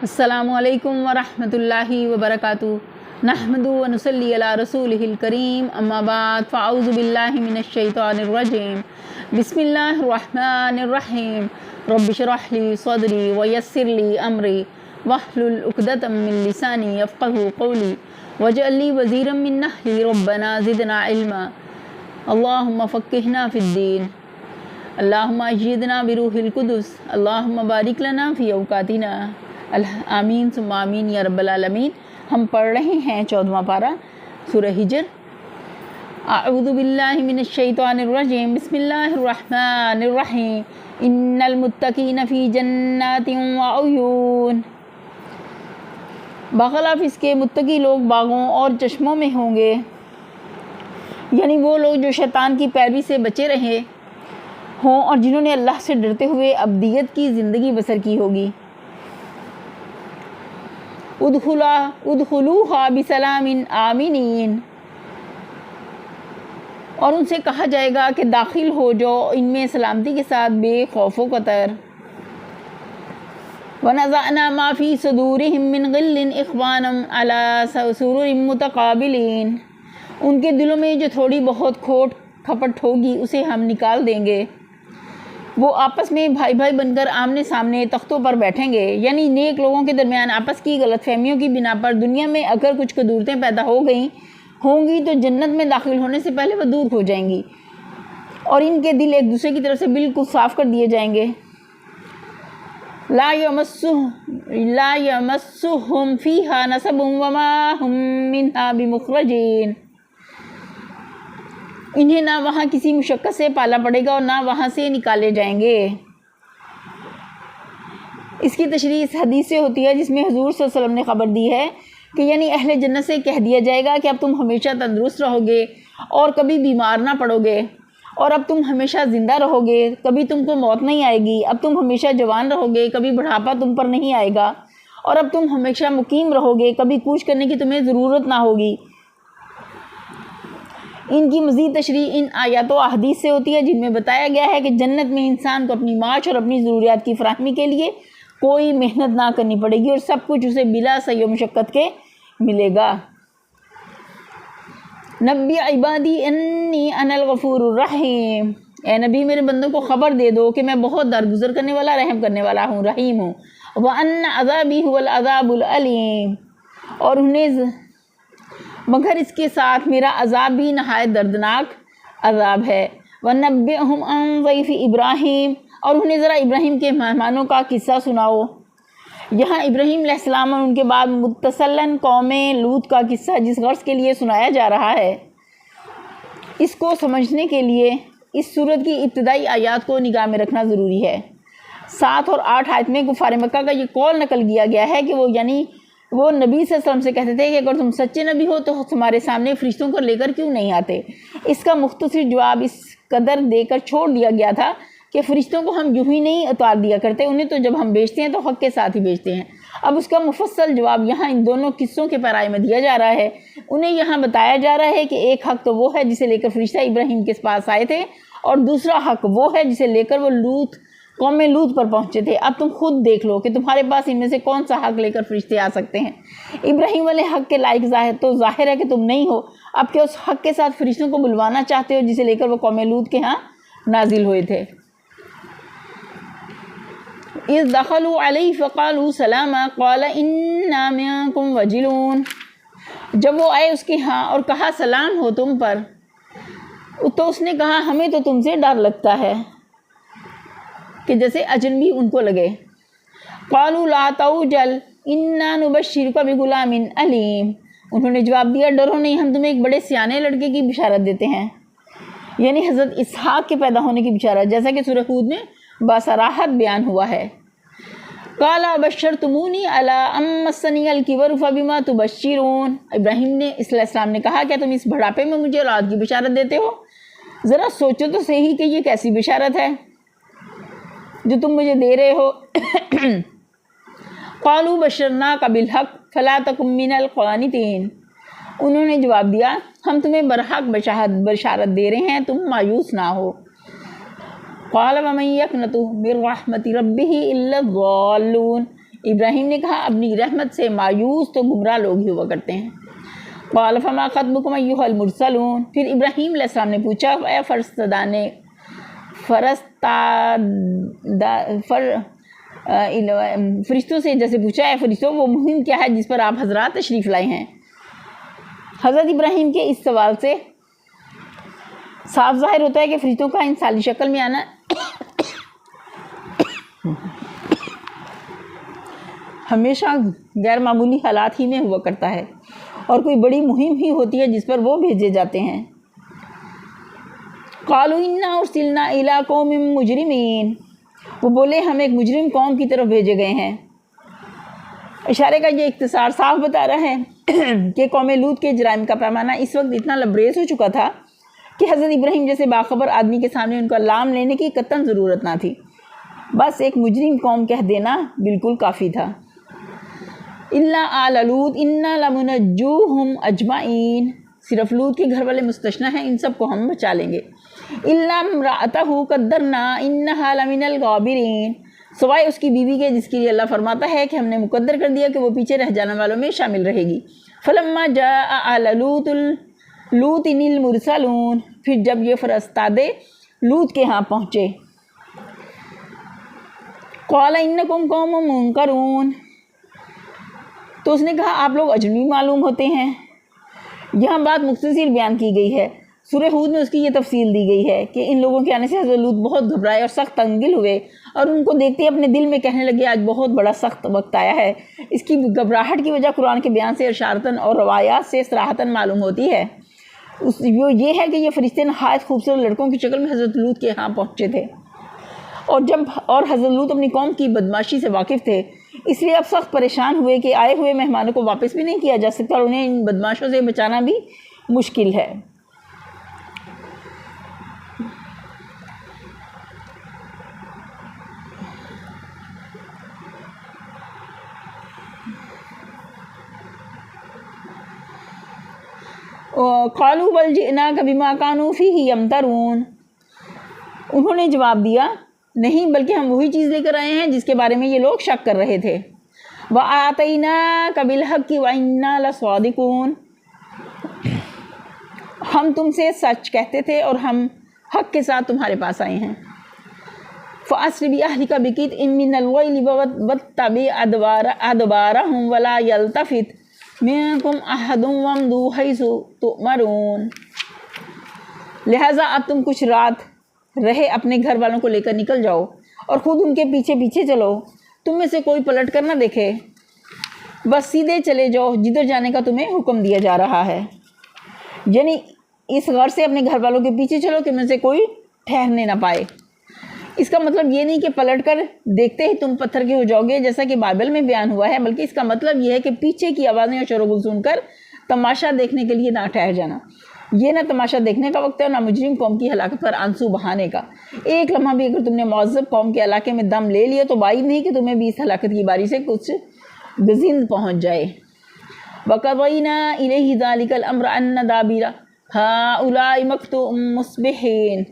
السلام علیکم ورحمۃ اللہ وبرکاتہ نحمد و نصلی علی رسولہ الکریم اما بعد فاعوذ باللہ من الشیطان الرجیم بسم اللہ الرحمن الرحیم رب اشرح لی صدری ویسر لی امری واحلل عقدۃ من لسانی یفقہوا قولی واجعل لی وزیرا من اہلی ربنا زدنا علما اللہم فقہنا فی الدین اللہم ایدنا بروح القدس اللہم بارک لنا فی اوقاتنا آمین ثم آمین یا رب العالمین۔ ہم پڑھ رہے ہیں 14واں پارہ سورہ ہجر۔ اعوذ باللہ من الشیطان الرجیم بسم اللہ الرحمن الرحیم ان المتقین فی جنات وعیون۔ بخلاف اس کے متقی لوگ باغوں اور چشموں میں ہوں گے، یعنی وہ لوگ جو شیطان کی پیروی سے بچے رہے ہوں اور جنہوں نے اللہ سے ڈرتے ہوئے ابدیت کی زندگی بسر کی ہوگی۔ ادخلوها بسلام آمنین، اور ان سے کہا جائے گا کہ داخل ہو جاؤ ان میں سلامتی کے ساتھ بے خوف و قطر۔ ونزعنا ما فی صدورہم من غل اخوانا علی سرر متقابلین، ان کے دلوں میں جو تھوڑی بہت کھوٹ کھپٹ ہوگی اسے ہم نکال دیں گے، وہ آپس میں بھائی بھائی بن کر آمنے سامنے تختوں پر بیٹھیں گے۔ یعنی نیک لوگوں کے درمیان آپس کی غلط فہمیوں کی بنا پر دنیا میں اگر کچھ قدورتیں پیدا ہو گئی ہوں گی تو جنت میں داخل ہونے سے پہلے وہ دور ہو جائیں گی اور ان کے دل ایک دوسرے کی طرف سے بالکل صاف کر دیے جائیں گے۔ لا یمسہم فیہا نصب وما ہم منہا بمخرجین، انہیں نہ وہاں کسی مشقت سے پالا پڑے گا اور نہ وہاں سے نکالے جائیں گے۔ اس کی تشریح اس حدیث سے ہوتی ہے جس میں حضور صلی اللہ علیہ وسلم نے خبر دی ہے کہ یعنی اہل جنت سے کہہ دیا جائے گا کہ اب تم ہمیشہ تندرست رہو گے اور کبھی بیمار نہ پڑو گے، اور اب تم ہمیشہ زندہ رہو گے، کبھی تم کو موت نہیں آئے گی، اب تم ہمیشہ جوان رہو گے، کبھی بڑھاپا تم پر نہیں آئے گا، اور اب تم ہمیشہ مقیم رہو گے، کبھی کوچ کرنے کی تمہیں ضرورت نہ ہوگی۔ ان کی مزید تشریح ان آیات و احادیث سے ہوتی ہے جن میں بتایا گیا ہے کہ جنت میں انسان کو اپنی معاش اور اپنی ضروریات کی فراہمی کے لیے کوئی محنت نہ کرنی پڑے گی اور سب کچھ اسے بلا سعی و مشقت کے ملے گا۔ نبی عبادی انی انا الغفور الرحیم، اے نبی میرے بندوں کو خبر دے دو کہ میں بہت درگزر کرنے والا، رحم کرنے والا ہوں، رحیم ہوں۔ وَأَنَّ عَذَابِي هُوَ الْعَذَابُ الْأَلِيمُ، اور انہیں مگر اس کے ساتھ میرا عذاب بھی نہایت دردناک عذاب ہے۔ وَنَبِّئْهُمْ عَنْ ضَيْفِ ابراہیم، اور انہیں ذرا ابراہیم کے مہمانوں کا قصہ سناؤ۔ یہاں ابراہیم علیہ السلام اور ان کے بعد متصلاً قوم لوط کا قصہ جس غرض کے لیے سنایا جا رہا ہے، اس کو سمجھنے کے لیے اس سورت کی ابتدائی آیات کو نگاہ میں رکھنا ضروری ہے۔ 7 اور 8 آیت میں کفار مکہ کا یہ قول نقل کیا گیا ہے کہ وہ نبی صلی اللہ علیہ وسلم سے کہتے تھے کہ اگر تم سچے نبی ہو تو تمہارے سامنے فرشتوں کو لے کر کیوں نہیں آتے؟ اس کا مختصر جواب اس قدر دے کر چھوڑ دیا گیا تھا کہ فرشتوں کو ہم یوں ہی نہیں اتار دیا کرتے، انہیں تو جب ہم بیچتے ہیں تو حق کے ساتھ ہی بیچتے ہیں۔ اب اس کا مفصل جواب یہاں ان دونوں قصوں کے پیرائے میں دیا جا رہا ہے۔ انہیں یہاں بتایا جا رہا ہے کہ ایک حق تو وہ ہے جسے لے کر فرشتہ ابراہیم کے پاس آئے تھے، اور دوسرا حق وہ ہے جسے لے کر وہ قوم لوط پر پہنچے تھے۔ اب تم خود دیکھ لو کہ تمہارے پاس ان میں سے کون سا حق لے کر فرشتے آ سکتے ہیں۔ ابراہیم والے حق کے لائق ظاہر ہے کہ تم نہیں ہو، اب کہ اس حق کے ساتھ فرشتوں کو بلوانا چاہتے ہو جسے لے کر وہ قوم لوط کے ہاں نازل ہوئے تھے۔ اذ دخلوا علیہ فقالوا سلاما قال انا منکم وجلون، جب وہ آئے اس کے ہاں اور کہا سلام ہو تم پر، تو اس نے کہا ہمیں تو تم سے ڈر لگتا ہے، کہ جیسے اجنبی ان کو لگے۔ قالوا لا توجل انا نبشرک بغلام علیم، انہوں نے جواب دیا ڈرو نہیں، ہم تمہیں ایک بڑے سیانے لڑکے کی بشارت دیتے ہیں، یعنی حضرت اسحاق کے پیدا ہونے کی بشارت، جیسا کہ سورہ ہود میں باصراحت بیان ہوا ہے۔ قال بشرتمونی علی ان مسنی الکبر فبما تبشرون، ابراہیم نے علیہ السلام نے کہا کیا تم اس بڑھاپے میں مجھے اولاد کی بشارت دیتے ہو؟ ذرا سوچو تو صحیح کہ یہ کیسی بشارت ہے جو تم مجھے دے رہے ہو۔ قالوا بشرناک بالحق فلا تکن من القانطین، انہوں نے جواب دیا ہم تمہیں برحق بشارت دے رہے ہیں، تم مایوس نہ ہو۔ قال ومن يقنط من رحمة ربه إلا الضالون، ابراہیم نے کہا اپنی رحمت سے مایوس تو گمراہ لوگ ہی ہوا کرتے ہیں۔ قال فما خطبکم ایھا المرسلون، پھر ابراہیم علیہ السلام نے پوچھا اے فرشتوں سے جیسے پوچھا اے فرشتوں وہ مہم کیا ہے جس پر آپ حضرات تشریف لائے ہیں۔ حضرت ابراہیم کے اس سوال سے صاف ظاہر ہوتا ہے کہ فرشتوں کا انسانی شکل میں آنا ہمیشہ غیر معمولی حالات ہی میں ہوا کرتا ہے اور کوئی بڑی مہم ہی ہوتی ہے جس پر وہ بھیجے جاتے ہیں۔ قالوا انا ارسلنا الی قوم مجرمین، وہ بولے ہم ایک مجرم قوم کی طرف بھیجے گئے ہیں۔ اشارے کا یہ اختصار صاف بتا رہا ہے کہ قوم لوط کے جرائم کا پیمانہ اس وقت اتنا لبریز ہو چکا تھا کہ حضرت ابراہیم جیسے باخبر آدمی کے سامنے ان کا لام لینے کی قطعاً ضرورت نہ تھی، بس ایک مجرم قوم کہہ دینا بالکل کافی تھا۔ الا آل لوط انا لمنجوہم اجمعین، صرف لوط کے گھر والے مستثنی ہیں، ان سب کو ہم بچا لیں گے۔ الا امرأتہ قدرنا انہا لمن الغابرین، سوائے اس کی بیوی کے جس کے لیے اللہ فرماتا ہے کہ ہم نے مقدر کر دیا کہ وہ پیچھے رہ جانے والوں میں شامل رہے گی۔ فلما جاء آل لوط المرسلون، پھر جب یہ فرستادے لوط کے ہاں پہنچے، قال انکم قوم منکرون، تو اس نے کہا آپ لوگ اجنبی معلوم ہوتے ہیں۔ یہاں بات مختصر بیان کی گئی ہے، سورہ ہود میں اس کی یہ تفصیل دی گئی ہے کہ ان لوگوں کے آنے سے حضرت لوط بہت گھبرائے اور سخت تنگدل ہوئے اور ان کو دیکھتے ہی اپنے دل میں کہنے لگے آج بہت بڑا سخت وقت آیا ہے۔ اس کی گھبراہٹ کی وجہ قرآن کے بیان سے اشارتاً اور روایات سے صراحتاً معلوم ہوتی ہے، وہ یہ ہے کہ یہ فرشتے نہایت خوبصورت لڑکوں کی شکل میں حضرت لوط کے ہاں پہنچے تھے اور حضرت لوط اپنی قوم کی بدماشی سے واقف تھے، اس لیے اب سخت پریشان ہوئے کہ آئے ہوئے مہمانوں کو واپس بھی نہیں کیا جا سکتا اور انہیں ان بدماشوں سے بچانا بھی مشکل ہے۔ قالوا بل جئناک بما كانوا فيه يمترون، انہوں نے جواب دیا نہیں بلکہ ہم وہی چیز لے کر آئے ہیں جس کے بارے میں یہ لوگ شک کر رہے تھے۔ وَآتَيْنَاكَ بِالْحَقِّ وَإِنَّا لَصَادِقُونَ، ہم تم سے سچ کہتے تھے اور ہم حق کے ساتھ تمہارے پاس آئے ہیں۔ فَأَسْرِ بِأَهْلِكَ بِقِطْعٍ مِّنَ اللَّيْلِ وَاتَّبِعْ أَدْبَارَهُمْ وَلَا يَلْتَفِتْ مِنكُمْ أَحَدٌ وَامْضُوا حَيْثُ تُؤْمَرُونَ، لہٰذا اب تم کچھ رات رہے اپنے گھر والوں کو لے کر نکل جاؤ اور خود ان کے پیچھے پیچھے چلو، تم میں سے کوئی پلٹ کر نہ دیکھے، بس سیدھے چلے جاؤ جدھر جانے کا تمہیں حکم دیا جا رہا ہے، یعنی اس غرض سے اپنے گھر والوں کے پیچھے چلو کہ میں سے کوئی ٹھہرنے نہ پائے۔ اس کا مطلب یہ نہیں کہ پلٹ کر دیکھتے ہی تم پتھر کے ہو جاؤ گے جیسا کہ بائبل میں بیان ہوا ہے، بلکہ اس کا مطلب یہ ہے کہ پیچھے کی آوازیں اور شور و غل سن کر تماشا دیکھنے کے لیے نہ ٹھہر جانا۔ یہ نہ تماشا دیکھنے کا وقت ہے اور نہ مجرم قوم کی ہلاکت پر آنسو بہانے کا۔ ایک لمحہ بھی اگر تم نے معذب قوم کے علاقے میں دم لے لیا تو بعید نہیں کہ تمہیں بھی اس ہلاکت کی باری سے کچھ گزند پہنچ جائے۔ وَقَضَيْنَا إِلَيْهِ ذَلِكَ الْأَمْرَ أَنَّ دَابِرَ هَٰؤُلَاءِ مَقْطُوعٌ مُصْبِحِينَ،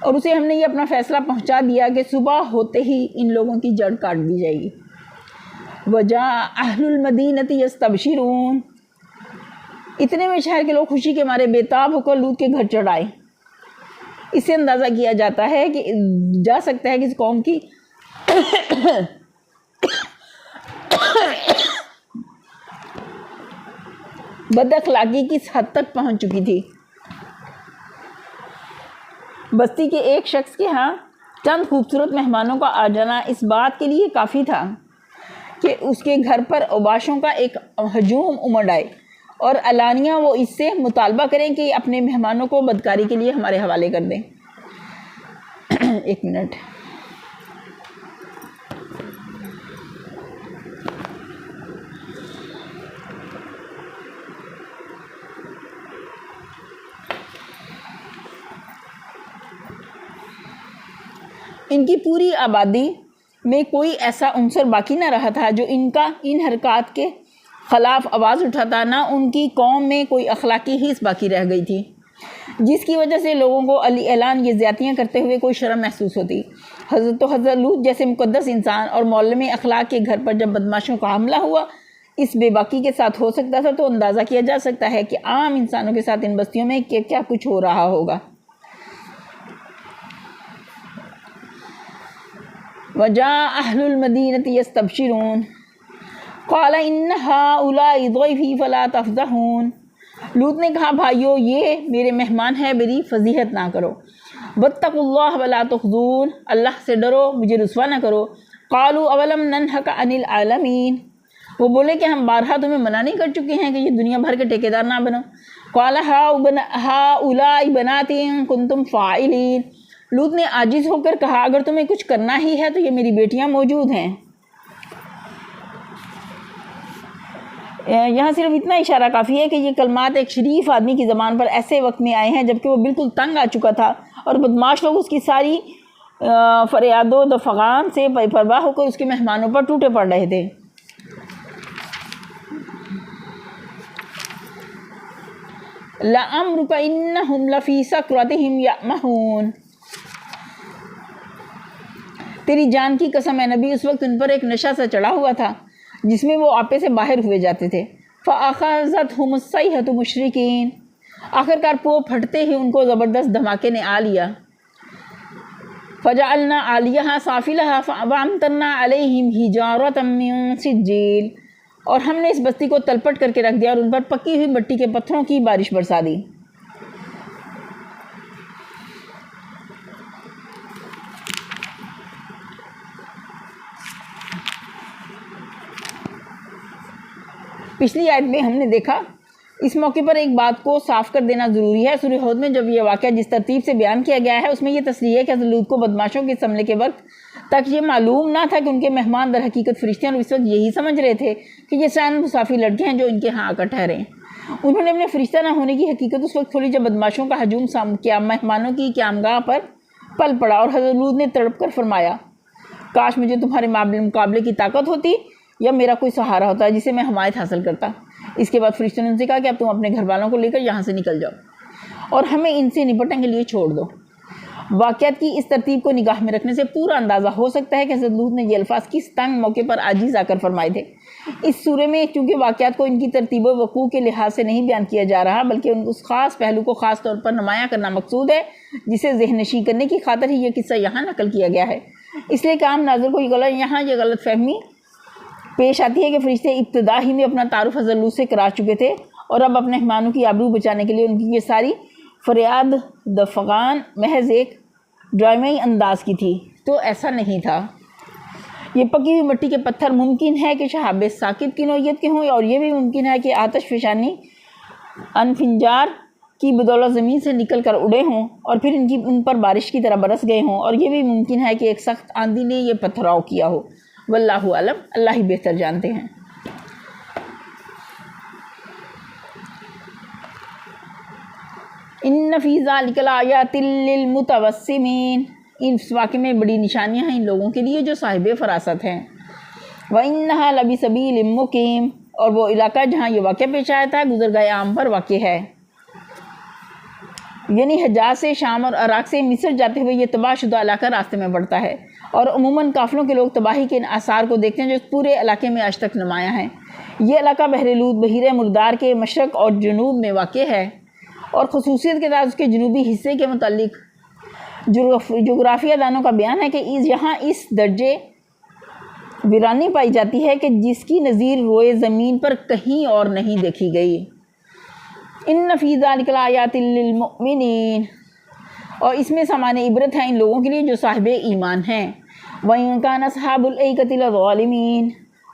اور اسے ہم نے یہ اپنا فیصلہ پہنچا دیا کہ صبح ہوتے ہی ان لوگوں کی جڑ کاٹ دی جائے گی۔ وَجَاءَ أَهْلُ الْمَدِينَةِ يَسْتَبْشِرُونَ، اتنے میں شہر کے لوگ خوشی کے مارے بےتاب ہو کر لوط کے گھر چڑھ آئے۔ اس سے اندازہ کیا جاتا ہے کہ جا سکتا ہے کہ اس قوم کی بد اخلاقی کس حد تک پہنچ چکی تھی۔ بستی کے ایک شخص کے ہاں چند خوبصورت مہمانوں کا آ جانا اس بات کے لیے کافی تھا کہ اس کے گھر پر اوباشوں کا ایک ہجوم امڑ آئے اور علانیہ وہ اس سے مطالبہ کریں کہ اپنے مہمانوں کو بدکاری کے لیے ہمارے حوالے کر دیں۔ ایک منٹ، ان کی پوری آبادی میں کوئی ایسا عنصر باقی نہ رہا تھا جو ان حرکات کے خلاف آواز اٹھاتا، نہ ان کی قوم میں کوئی اخلاقی حس باقی رہ گئی تھی جس کی وجہ سے لوگوں کو اعلان یہ زیادتیاں کرتے ہوئے کوئی شرم محسوس ہوتی۔ حضرت لوط جیسے مقدس انسان اور معلم اخلاق کے گھر پر جب بدماشوں کا حملہ ہوا اس بے باکی کے ساتھ ہو سکتا تھا تو اندازہ کیا جا سکتا ہے کہ عام انسانوں کے ساتھ ان بستیوں میں کیا کچھ ہو رہا ہوگا۔ وَجَاءَ أَهْلُ الْمَدِينَةِ يَسْتَبْشِرُونَ قَالَ إِنَّ هَٰؤُلَاءِ ضَيْفِي فَلَا تَفْضَحُونَ لوط نے کہا بھائیو یہ میرے مہمان ہیں، میری فضیحت نہ کرو۔ وَاتَّقُوا اللَّهَ وَلَا تُخْزُونِ اللہ سے ڈرو مجھے رسوا نہ کرو۔ قَالُوا أَوَلَمْ نَنْهَكَ عَنِ الْعَالَمِينَ وہ بولے کہ ہم بارہا تمہیں منع نہیں کر چکے ہیں کہ یہ دنیا بھر کے ٹھیکیدار نہ بنو۔ قَالَ هَٰؤُلَاءِ بَنَاتِي إِن كُنتُمْ فَاعِلِينَ لوط نے عاجز ہو کر کہا اگر تمہیں کچھ کرنا ہی ہے تو یہ میری بیٹیاں موجود ہیں۔ یہاں صرف اتنا اشارہ کافی ہے کہ یہ کلمات ایک شریف آدمی کی زبان پر ایسے وقت میں آئے ہیں جبکہ وہ بالکل تنگ آ چکا تھا اور بدماش لوگ اس کی ساری فریاد و فغان سے بے پرواہ ہو کر اس کے مہمانوں پر ٹوٹے پڑ رہے تھے۔ لَعَمْرُكَ إِنَّهُمْ لَفِي سَكْرَتِهِمْ يَعْمَهُونَ تیری جان کی قسم اے نبی اس وقت ان پر ایک نشہ سا چڑھا ہوا تھا جس میں وہ آپے سے باہر ہوئے جاتے تھے۔ فَأَخَذَتْهُمُ الصَّيْحَةُ مُشْرِقِينَ آخرکار پو پھٹتے ہی ان کو زبردست دھماکے نے آ لیا۔ فَجَعَلْنَا عَالِيَهَا سَافِلَهَا وَأَمْطَرْنَا عَلَيْهِمْ حِجَارَةً مِّن سِجِّيلٍ اور ہم نے اس بستی کو تلپٹ کر کے رکھ دیا اور ان پر پکی ہوئی مٹی کے پتھروں کی بارش برسا دی۔ پچھلی آیت میں ہم نے دیکھا اس موقع پر ایک بات کو صاف کر دینا ضروری ہے۔ سورہ ہود میں جب یہ واقعہ جس ترتیب سے بیان کیا گیا ہے اس میں یہ تصریح ہے کہ حضرت لوط کو بدماشوں کے حملے کے وقت تک یہ معلوم نہ تھا کہ ان کے مہمان در حقیقت فرشتے ہیں اور اس وقت یہی سمجھ رہے تھے کہ یہ سین مسافر لڑکے ہیں جو ان کے ہاں آ کر ٹھہرے۔ انہوں نے اپنے فرشتہ نہ ہونے کی حقیقت اس وقت کھولی جب بدماشوں کا ہجوم مہمانوں کی قیامگاہ پر پل پڑا اور حضرت لوط نے تڑپ کر فرمایا کاش مجھے تمہارے مقابلے کی طاقت ہوتی یا میرا کوئی سہارا ہوتا جسے میں حمایت حاصل کرتا۔ اس کے بعد فرشتوں نے ان سے کہا کہ اب تم اپنے گھر والوں کو لے کر یہاں سے نکل جاؤ اور ہمیں ان سے نپٹنے کے لیے چھوڑ دو۔ واقعات کی اس ترتیب کو نگاہ میں رکھنے سے پورا اندازہ ہو سکتا ہے کہ حضرت لوط نے یہ الفاظ کس تنگ موقع پر عاجز آ کر فرمائے تھے۔ اس سورے میں چونکہ واقعات کو ان کی ترتیب و وقوع کے لحاظ سے نہیں بیان کیا جا رہا بلکہ اس خاص پہلو کو خاص طور پر نمایاں کرنا مقصود ہے جسے ذہن نشین کرنے کی خاطر ہی یہ قصہ یہاں نقل کیا گیا ہے۔ اس لیے کہ عام ناظر کو یہاں یہ غلط فہمی پیش آتی ہے کہ فرشتے ابتدا ہی میں اپنا تعارف حضرت لوط سے کرا چکے تھے اور اب اپنے مہمانوں کی آبرو بچانے کے لیے ان کی یہ ساری فریاد دفغان محض ایک ڈرامائی انداز کی تھی، تو ایسا نہیں تھا۔ یہ پکی ہوئی مٹی کے پتھر ممکن ہے کہ شہاب ثاقب کی نوعیت کے ہوں اور یہ بھی ممکن ہے کہ آتش فشانی انفنجار کی بدولت زمین سے نکل کر اڑے ہوں اور پھر ان پر بارش کی طرح برس گئے ہوں، اور یہ بھی ممکن ہے کہ ایک سخت آندھی نے یہ پتھراؤ کیا ہو۔ واللہ علم اللہ ہی بہتر جانتے ہیں۔ ان فی ذلک لآیات للمتوسمین اس واقعے میں بڑی نشانیاں ہیں ان لوگوں کے لیے جو صاحب فراست ہیں۔ وَإِنَّهَا لَبِسَبِيلٍ مُقِيمٍ اور وہ علاقہ جہاں یہ واقعہ پیش آیا تھا گزرگاہ عام پر واقع ہے، یعنی حجاز سے شام اور عراق سے مصر جاتے ہوئے یہ تباہ شدہ علاقہ راستے میں بڑھتا ہے اور عموماً قافلوں کے لوگ تباہی کے آثار کو دیکھتے ہیں جو اس پورے علاقے میں آج تک نمایاں ہیں۔ یہ علاقہ بحر لوط بحیرہ مردار کے مشرق اور جنوب میں واقع ہے اور خصوصیت کے ساتھ اس کے جنوبی حصے کے متعلق جغرافیہ دانوں کا بیان ہے کہ یہاں اس درجے ویرانی پائی جاتی ہے کہ جس کی نظیر روئے زمین پر کہیں اور نہیں دیکھی گئی۔ ان فی ذلک لآیات للمؤمنین اور اس میں سامان عبرت ہے ان لوگوں کے لیے جو صاحب ایمان ہیں۔ وَإِن كَانَ أَصْحَابُ الْأَيْكَةِ لَظَالِمِينَ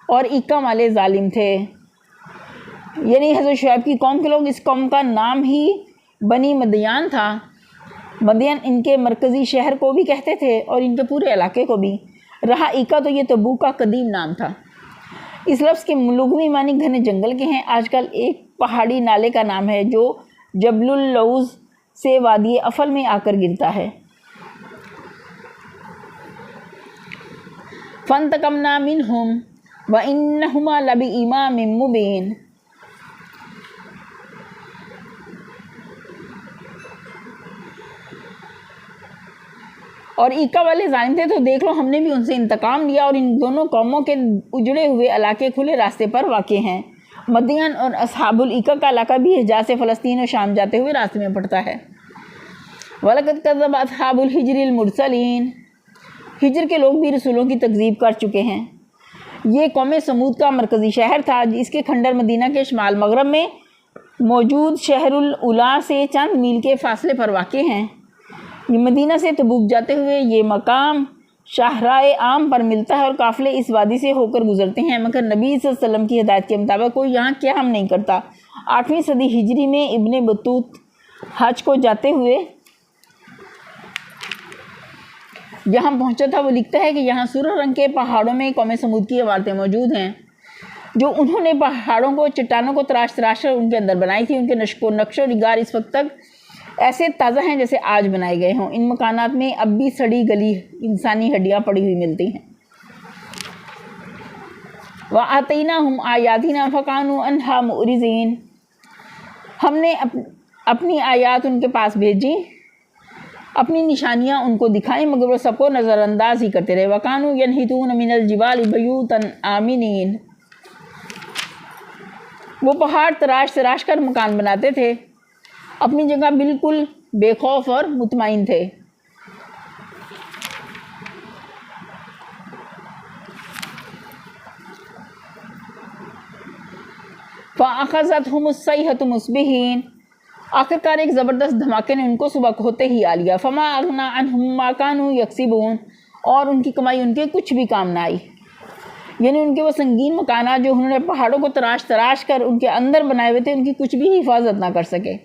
اور ایکا والے ظالم تھے، یعنی حضرت شعیب کی قوم کے لوگ، اس قوم کا نام ہی بنی مدیان تھا۔ مدین ان کے مرکزی شہر کو بھی کہتے تھے اور ان کے پورے علاقے کو بھی۔ رہا ایکا تو یہ تبوک کا قدیم نام تھا۔ اس لفظ کے لغوی معنی گھنے جنگل کے ہیں۔ آج کل ایک پہاڑی نالے کا نام ہے جو جبل اللوز سے وادی افل میں آ کر گرتا ہے۔ فَانْتَقَمْنَا مِنْهُمْ وَإِنَّهُمَا لَبِإِمَامٍ مُّبِينٍ اور ایکا والے ظالم تھے، تو دیکھ لو ہم نے بھی ان سے انتقام لیا، اور ان دونوں قوموں کے اجڑے ہوئے علاقے کھلے راستے پر واقع ہیں۔ مدین اور اصحاب الایکا کا علاقہ بھی حجاز سے فلسطین اور شام جاتے ہوئے راستے میں پڑتا ہے۔ وَلَقَدْ كَذَّبَ أَصْحَابُ الْحِجْرِ الْمُرْسَلِينَ، ہجر کے لوگ بھی رسولوں کی تکذیب کر چکے ہیں۔ یہ قوم سمود کا مرکزی شہر تھا، اس کے کھنڈر مدینہ کے شمال مغرب میں موجود شہر الاولیٰ سے چند میل کے فاصلے پر واقع ہیں۔ یہ مدینہ سے تبوک جاتے ہوئے یہ مقام شاہراہ عام پر ملتا ہے، اور قافلے اس وادی سے ہو کر گزرتے ہیں، مگر نبی صلی اللہ علیہ وسلم کی ہدایت کے مطابق کوئی یہاں قیام نہیں کرتا۔ 8ویں صدی ہجری میں ابن بطوط حج کو جاتے ہوئے یہاں پہنچا تھا۔ وہ لکھتا ہے کہ یہاں سرخ رنگ کے پہاڑوں میں قوم سمود کی عمارتیں موجود ہیں، جو انہوں نے پہاڑوں کو چٹانوں کو تراش کر ان کے اندر بنائی تھی۔ ان کے نقش و نگار اس وقت تک ایسے تازہ ہیں جیسے آج بنائے گئے ہوں۔ ان مکانات میں اب بھی سڑی گلی انسانی ہڈیاں پڑی ہوئی ملتی ہیں۔ وَآتَيْنَاهُمْ آيَاتِنَا فَكَانُوا عَنْهَا مُعْرِضِينَ، ہم نے اپنی آیات ان کے پاس بھیجی، اپنی نشانیاں ان کو دکھائیں، مگر وہ سب کو نظر انداز ہی کرتے رہے۔ وَكَانُوا يَنْحِتُونَ مِنَ الْجِبَالِ بُيُوتًا آمِنِينَ، وہ پہاڑ تراش کر مکان بناتے تھے، اپنی جگہ بالکل بے خوف اور مطمئن تھے۔ فَأَخَذَتْهُمُ الصَّيْحَةُ مُصْبِحِينَ، آخرکار ایک زبردست دھماکے نے ان کو صبح کو ہوتے ہی آ لیا۔ فَمَا أَغْنَىٰ عَنْهُمْ مَا كَانُوا يَكْسِبُونَ، اور ان کی کمائی ان کے کچھ بھی کام نہ آئی، یعنی ان کے وہ سنگین مکانات جو انہوں نے پہاڑوں کو تراش کر ان کے اندر بنائے ہوئے تھے، ان کی کچھ بھی حفاظت نہ کر سکے۔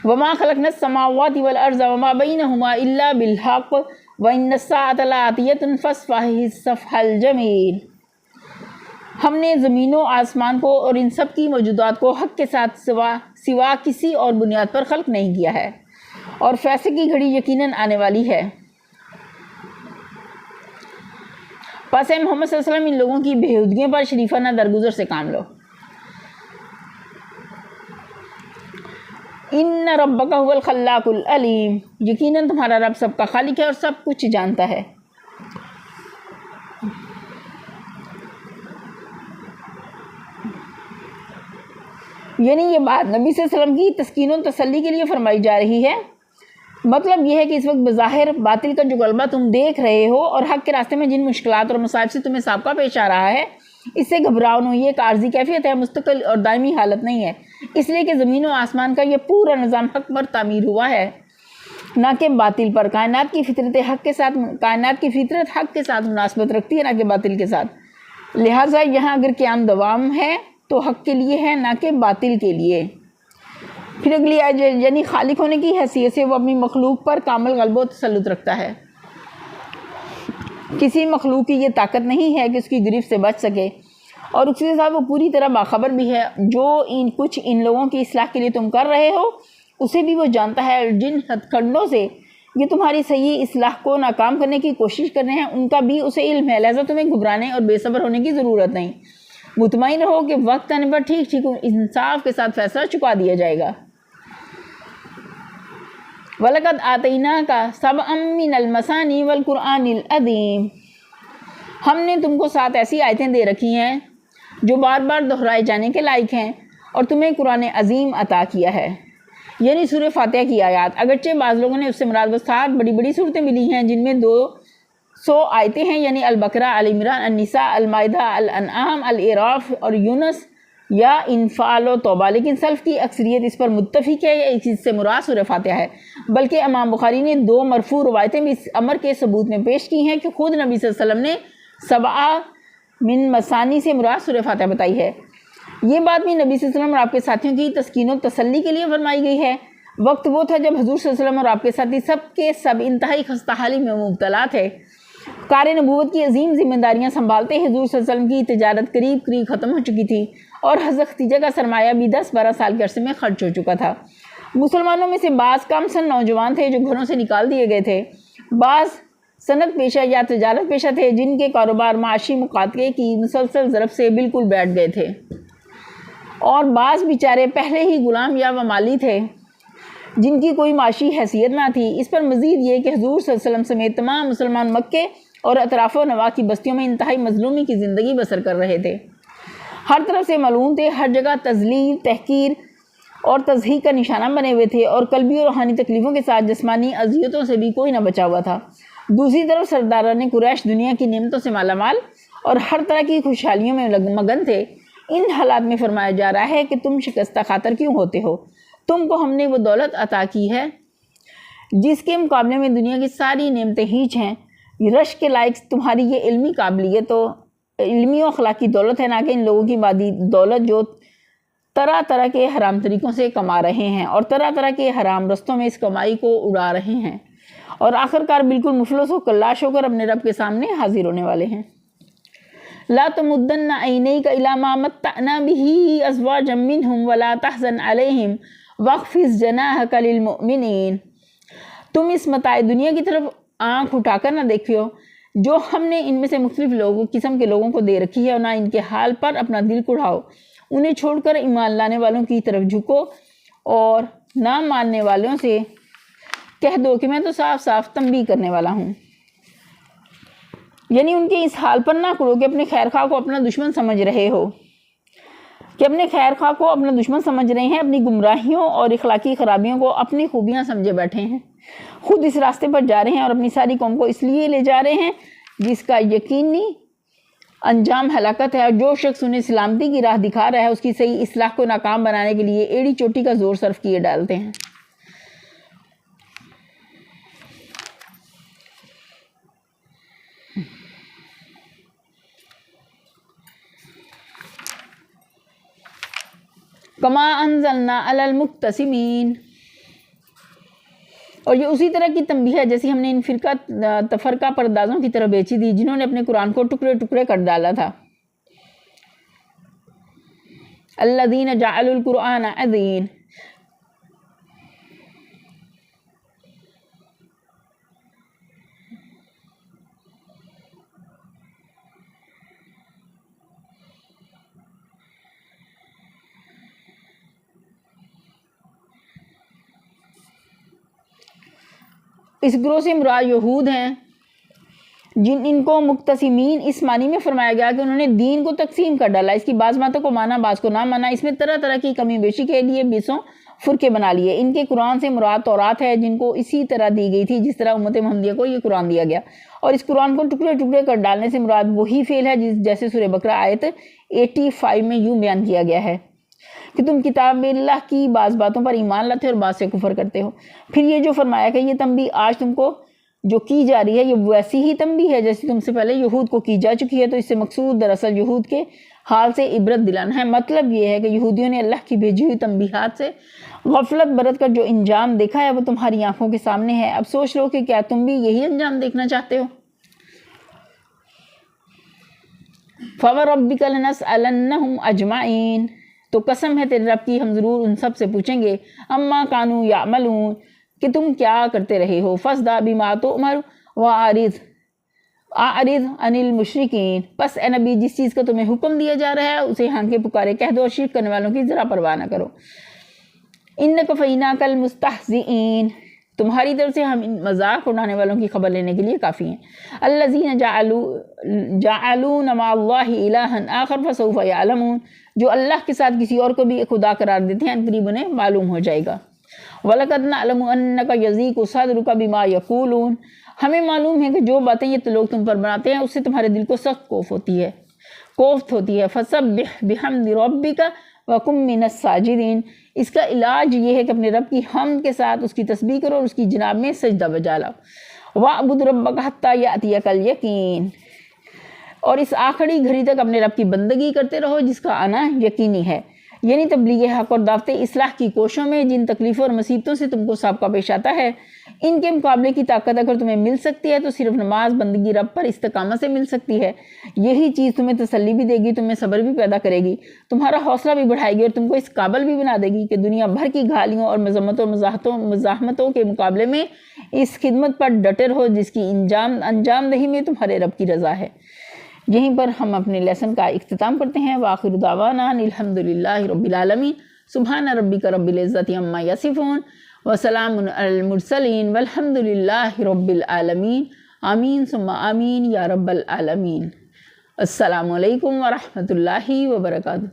وَمَا خَلَقْنَا السَّمَاوَاتِ وَالْأَرْضَ وَمَا بَيْنَهُمَا إِلَّا بِالْحَقِّ وَإِنَّ السَّاعَةَ لَآتِيَةٌ فَاصْفَحِ الصَّفْحَ الْجَمِيلَ، ہم نے زمین و آسمان کو اور ان سب کی موجودات کو حق کے ساتھ سوا کسی اور بنیاد پر خلق نہیں کیا ہے، اور فیصلے کی گھڑی یقیناً آنے والی ہے۔ پس اے محمد صلی اللہ علیہ وسلم ان لوگوں کی بےہودگیوں پر شریفانہ درگزر سے کام لو۔ ان ربک هو الخلاق العلیم، یقیناً تمہارا رب سب کا خالق ہے اور سب کچھ جانتا ہے۔ یعنی یہ بات نبی صلی اللہ علیہ وسلم کی تسکین و تسلی کے لیے فرمائی جا رہی ہے۔ مطلب یہ ہے کہ اس وقت بظاہر باطل کا جو غلبہ تم دیکھ رہے ہو اور حق کے راستے میں جن مشکلات اور مصائب سے تمہیں سابقہ پیش آ رہا ہے، اس سے گھبراؤ نہ، یہ ایک عارضی کیفیت ہے، مستقل اور دائمی حالت نہیں ہے، اس لیے کہ زمین و آسمان کا یہ پورا نظام حق پر تعمیر ہوا ہے، نہ کہ باطل پر۔ کائنات کی فطرت حق کے ساتھ مناسبت رکھتی ہے، نہ کہ باطل کے ساتھ، لہٰذا یہاں اگر قیام دوام ہے تو حق کے لیے ہے، نہ کہ باطل کے لیے۔ پھر اگلی آیت، یعنی خالق ہونے کی حیثیت سے وہ اپنی مخلوق پر کامل غلبہ و تسلط رکھتا ہے۔ کسی مخلوق کی یہ طاقت نہیں ہے کہ اس کی گرفت سے بچ سکے، اور اس کے ساتھ وہ پوری طرح باخبر بھی ہے۔ جو کچھ ان لوگوں کی اصلاح کے لیے تم کر رہے ہو اسے بھی وہ جانتا ہے، اور جن ہتھ کنڈوں سے یہ تمہاری صحیح اصلاح کو ناکام کرنے کی کوشش کر رہے ہیں ان کا بھی اسے علم ہے، لہٰذا تمہیں گھبرانے اور بے صبر ہونے کی ضرورت نہیں۔ مطمئن رہو کہ وقت آنے پر ٹھیک انصاف کے ساتھ فیصلہ چکا دیا جائے گا۔ وَلَقَدْ آتَيْنَاكَ سَبْعًا مِّنَ الْمَثَانِي وَالْقُرْآنِ الْعَظِيمِ، ہم نے تم کو 7 ایسی آیتیں دے رکھی ہیں جو بار بار دہرائے جانے کے لائق ہیں، اور تمہیں قرآن عظیم عطا کیا ہے، یعنی سورہ فاتحہ کی آیات۔ اگرچہ بعض لوگوں نے اس سے مراد 7 بڑی بڑی صورتیں ملی ہیں جن میں 200 آیتیں ہیں، یعنی البقرہ، آل عمران، النساء، المائدہ، الانعام، الاعراف اور یونس یا انفال و توبہ، لیکن سلف کی اکثریت اس پر متفق ہے، اس سے مراد سورہ فاتحہ ہے۔ بلکہ امام بخاری نے 2 مرفوع روایتیں بھی اس امر کے ثبوت میں پیش کی ہیں کہ خود نبی صلی اللہ علیہ وسلم نے 7 من مثانی سے مراد سورہ فاتحہ بتائی ہے۔ یہ بات بھی نبی صلی اللہ علیہ وسلم اور آپ کے ساتھیوں کی تسکین و تسلی کے لیے فرمائی گئی ہے۔ وقت وہ تھا جب حضور صلی اللہ علیہ وسلم اور آپ کے ساتھی سب کے سب انتہائی خستہ حالی میں مبتلا تھے۔ کار نبوت کی عظیم ذمہ داریاں سنبھالتے حضور صلی اللہ علیہ وسلم کی تجارت قریب ختم ہو چکی تھی، اور حضرت خدیجہ کا سرمایہ بھی 10-12 سال کے عرصے میں خرچ ہو چکا تھا۔ مسلمانوں میں سے بعض کم سن نوجوان تھے جو گھروں سے نکال دیے گئے تھے، بعض صنعت پیشہ یا تجارت پیشہ تھے جن کے کاروبار معاشی مقاطعے کی مسلسل ضرب سے بالکل بیٹھ گئے تھے، اور بعض بیچارے پہلے ہی غلام یا ومالی تھے جن کی کوئی معاشی حیثیت نہ تھی۔ اس پر مزید یہ کہ حضور صلی اللہ علیہ وسلم سمیت تمام مسلمان مکے اور اطراف و نواح کی بستیوں میں انتہائی مظلومی کی زندگی بسر کر رہے تھے، ہر طرف سے ملعون تھے، ہر جگہ تذلیل، تحقیر اور تضحیک کا نشانہ بنے ہوئے تھے، اور قلبی اور روحانی تکلیفوں کے ساتھ جسمانی اذیتوں سے بھی کوئی نہ بچا ہوا تھا۔ دوسری طرف سرداران قریش دنیا کی نعمتوں سے مالا مال اور ہر طرح کی خوشحالیوں میں مگن تھے۔ ان حالات میں فرمایا جا رہا ہے کہ تم شکستہ خاطر کیوں ہوتے ہو؟ تم کو ہم نے وہ دولت عطا کی ہے جس کے مقابلے میں دنیا کی ساری نعمتیں ہیچ ہیں۔ رشک کے لائق تمہاری یہ علمی قابلیت تو علمی و اخلاقی دولت ہے، نہ کہ ان لوگوں کی مادی دولت جو طرح طرح کے حرام طریقوں سے کما رہے ہیں اور طرح طرح کے حرام رستوں میں اس کمائی کو اڑا رہے ہیں، اور آخر کار بالکل مفلس و کلاش ہو کر اپنے رب کے سامنے حاضر ہونے والے ہیں۔ لا تمدن عینیک الی ما متعنا به ازواجا منهم ولا تحزن علیہم واخفض جناحک للمؤمنین۔ تم اس متاع دنیا کی طرف آنکھ اٹھا کر نہ دیکھو جو ہم نے ان میں سے مختلف قسم کے لوگوں کو دے رکھی ہے، اور نہ ان کے حال پر اپنا دل کڑھاؤ۔ انہیں چھوڑ کر ایمان لانے والوں کی طرف جھکو اور نہ ماننے والوں سے کہہ دو کہ میں تو صاف صاف تنبیہ کرنے والا ہوں۔ یعنی ان کے اس حال پر نہ کرو کہ اپنے خیر خواہ کو اپنا دشمن سمجھ رہے ہو، کہ اپنے خیر خواہ کو اپنا دشمن سمجھ رہے ہیں، اپنی گمراہیوں اور اخلاقی خرابیوں کو اپنی خوبیاں سمجھے بیٹھے ہیں، خود اس راستے پر جا رہے ہیں اور اپنی ساری قوم کو اس لیے لے جا رہے ہیں جس کا یقینی انجام ہلاکت ہے، اور جو شخص انہیں سلامتی کی راہ دکھا رہا ہے اس کی صحیح اصلاح کو ناکام بنانے کے لیے ایڑی چوٹی کا زور صرف کیے ڈالتے ہیں۔ کما انزلنا علی المقتسمین، اور یہ اسی طرح کی تنبیہ ہے جیسی ہم نے ان فرقہ پردازوں کی طرح بیچی تھی جنہوں نے اپنے قرآن کو ٹکڑے ٹکڑے کر ڈالا تھا۔ الذین جعلوا القرآن عضین، اس گروہ سے مراد یہود ہیں ان کو مقتسمین اس معنی میں فرمایا گیا کہ انہوں نے دین کو تقسیم کر ڈالا، اس کی بعض باتوں کو مانا بعض کو نہ مانا، اس میں طرح طرح کی کمی بیشی کے لیے بیسوں فرقے بنا لیے۔ ان کے قرآن سے مراد تورات ہے جن کو اسی طرح دی گئی تھی جس طرح امت محمدیہ کو یہ قرآن دیا گیا، اور اس قرآن کو ٹکڑے ٹکڑے کر ڈالنے سے مراد وہی فعل ہے جیسے سورہ بقرہ آیت 85 میں یوں بیان کیا گیا ہے کہ تم کتاب اللہ کی بعض باتوں پر ایمان لاتے اور بعض سے کفر کرتے ہو۔ پھر یہ جو فرمایا کہ یہ تنبیہ آج تم کو جو کی جا رہی ہے یہ ویسی ہی تنبیہ ہے جیسی تم سے پہلے یہود کو کی جا چکی ہے، تو اس سے مقصود دراصل یہود کے حال سے عبرت دلانا ہے۔ مطلب یہ ہے کہ یہودیوں نے اللہ کی بھیجی ہوئی تنبیہات سے غفلت برت کر جو انجام دیکھا ہے وہ تمہاری آنکھوں کے سامنے ہے۔ اب سوچ لو کہ کیا تم بھی یہی انجام دیکھنا چاہتے ہو؟ فَوَرَبِّكَ لَنَسْأَلَنَّهُمْ أَجْمَعِينَ، تو قسم ہے تیرے رب کی ہم ضرور ان سب سے پوچھیں گے، اما کانوا یعملون، کہ تم کیا کرتے رہے ہو، فَاصْدَعْ بِمَا تُؤْمَرُ وَأَعْرِضْ عَنِ الْمُشْرِكِينَ، پس اے نبی جس چیز کا تمہیں حکم دیا جا رہا ہے اسے ہانکے پکارے کہہ دو اور شرک کرنے والوں کی ذرا پرواہ نہ کرو۔ اِنَّ كَفَيْنَاكَ الْمُسْتَهْزِئِينَ، تمہاری طرف سے ہم مذاق اڑانے والوں کی خبر لینے کے لیے کافی ہیں۔ الَّذِينَ جَعَلُوا مَعَ اللَّهِ إِلَٰهًا آخَرَ فَسَوْفَ يَعْلَمُونَ، جو اللہ کے ساتھ کسی اور کو بھی خدا قرار دیتے ہیں، ان قریب انہیں معلوم ہو جائے گا۔ وَلَقَدْ نَعْلَمُ أَنَّكَ يَضِيقُ صَدْرُكَ بِمَا يَقُولُونَ، ہمیں معلوم ہے کہ جو باتیں یہ لوگ تم پر بناتے ہیں اس سے تمہارے دل کو سخت کوفت ہوتی ہے۔ فَسَبِّحْ بِحَمْدِ رَبِّكَ وَكُن مِّنَ السَّاجِدِينَ، اس کا علاج یہ ہے کہ اپنے رب کی حمد کے ساتھ اس کی تسبیح کرو اور اس کی جناب میں سجدہ بجا لاؤ۔ وَاعْبُدْ رَبَّكَ حَتَّىٰ يَأْتِيَكَ الْيَقِينُ، اور اس آخری گھڑی تک اپنے رب کی بندگی کرتے رہو جس کا آنا یقینی ہے۔ یعنی تبلیغ حق اور دعوت اصلاح کی کوششوں میں جن تکلیفوں اور مصیبتوں سے تم کو سابقہ پیش آتا ہے، ان کے مقابلے کی طاقت اگر تمہیں مل سکتی ہے تو صرف نماز بندگی رب پر استقامت سے مل سکتی ہے۔ یہی چیز تمہیں تسلی بھی دے گی، تمہیں صبر بھی پیدا کرے گی، تمہارا حوصلہ بھی بڑھائے گی اور تم کو اس قابل بھی بنا دے گی کہ دنیا بھر کی گالیوں اور مذمتوں مزاحمتوں کے مقابلے میں اس خدمت پر ڈٹے رہو جس کی انجام دہی میں تمہارے رب کی رضا ہے۔ یہیں پر ہم اپنے لیسن کا اختتام کرتے ہیں۔ وآخر دعوانا الحمد للہ رب العالمین، سبحان ربک رب العزت عما یصفون، وسلام علی المرسلین والحمد للہ رب العالمین، آمین ثم آمین یا رب العالمین۔ السلام علیکم ورحمۃ اللہ وبرکاتہ۔